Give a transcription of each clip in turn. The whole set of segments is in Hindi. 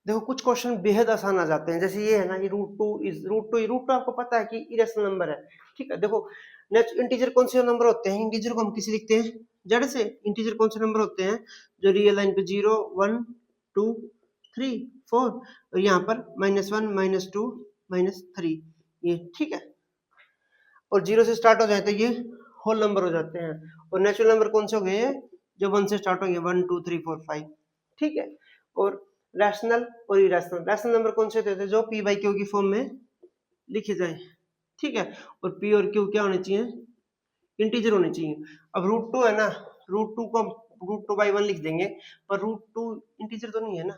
देखो कुछ क्वेश्चन बेहद आसान आ जाते हैं, जैसे ये है ना, ये रूट टू आपको पता है कि इरेशनल नंबर है, ठीक है। देखो इंटीजर कौन से नंबर होते हैं, इंटीजर को हम किसे लिखते हैं, जेड से। इंटीजर कौन से नंबर होते हैं जो रियल लाइन पे 0 1 2 3 4, और यहाँ पर -1 -2 -3, ये ठीक है। और 0 से स्टार्ट हो जाए तो ये होल नंबर हो जाते हैं। और नेचुरल नंबर कौन से हो गए जो 1 से स्टार्ट हो गए, 1 2 3 4 5, ठीक है। और रैशनल और इरेशनल, रैशनल नंबर कौन से होते हैं जो p बाई क्यू की फॉर्म में लिखे जाए, ठीक है। और p और q क्या होने चाहिए, इंटीजर होने चाहिए। अब रूट टू है ना, रूट टू को रूट टू बाई 1 लिख देंगे, पर रूट टू इंटीजर तो नहीं है ना,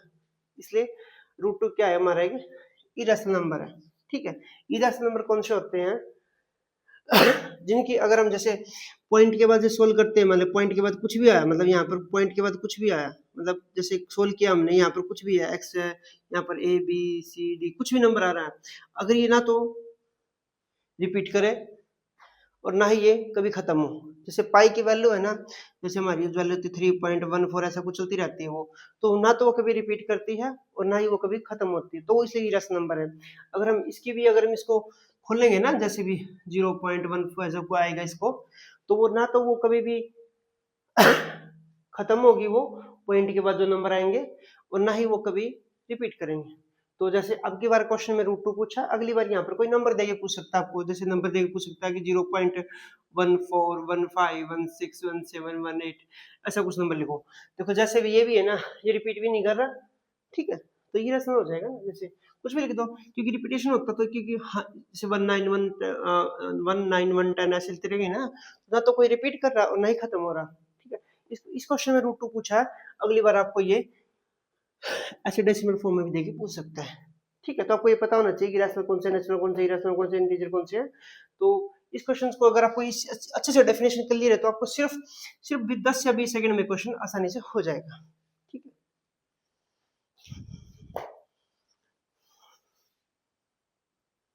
इसलिए रूट टू क्या है हमारा, एक इरेशनल नंबर है, ठीक है। इरेशनल नंबर कौन से होते हैं जिनकी अगर हम जैसे पॉइंट के बाद से सोल्व करते हैं, मतलब पॉइंट के बाद कुछ भी आया, मतलब यहाँ पर पॉइंट के बाद कुछ भी आया, मतलब जैसे सोल्व किया हमने, यहाँ पर कुछ भी है, एक्स है, यहाँ पर ए बी सी डी कुछ भी नंबर आ रहा है, अगर ये ना तो रिपीट करे और ना ही ये कभी खत्म हो। जैसे पाई की वैल्यू है ना, जैसे हमारी वैल्यू होती 3.14 ऐसा कुछ चलती रहती है वो, तो ना तो वो कभी रिपीट करती है और ना ही वो कभी खत्म होती है, तो वो इसलिए इरेशनल नंबर है। अगर हम इसकी भी, अगर हम इसको खोलेंगे ना, जैसे भी 0.14 ऐसा कोई आएगा इसको, तो वो ना तो वो कभी भी खत्म होगी वो पॉइंट के बाद जो नंबर आएंगे, और ना ही वो कभी रिपीट करेंगे। तो जैसे अब की बार क्वेश्चन में रूट टू पूछा, अगली बार यहाँ पर कोई नंबर देके पूछ सकता है आपको, जैसे नंबर देके पूछ सकता है कि 0.1415161718 ऐसा कुछ नंबर लिखो। देखो जैसे भी ये भी है ना, ये रिपीट भी नहीं कर रहा, ठीक है, तो ये रसम हो जाएगा ना, जैसे कुछ भी लिख दो, क्योंकि रिपीटेशन होता तो, क्योंकि जैसे 19110 ऐसे लिखते रहेंगे ना तो कोई रिपीट कर रहा और ना ही खत्म हो रहा, ठीक है। इस क्वेश्चन में रूट टू पूछा है, अगली बार आपको ये ऐसे डेसिमल फॉर्म में भी देके पूछ सकता है, ठीक है। तो आपको ये पता होना चाहिए कि रैशनल कौन से, नेचुरल कौन से, इरेशनल कौन से, इंटीजर कौन से है। तो इस क्वेश्चन को अगर आपको अच्छे से डेफिनेशन क्लियर है तो आपको सिर्फ 10 या 20 सेकंड में क्वेश्चन आसानी से हो जाएगा, ठीक है।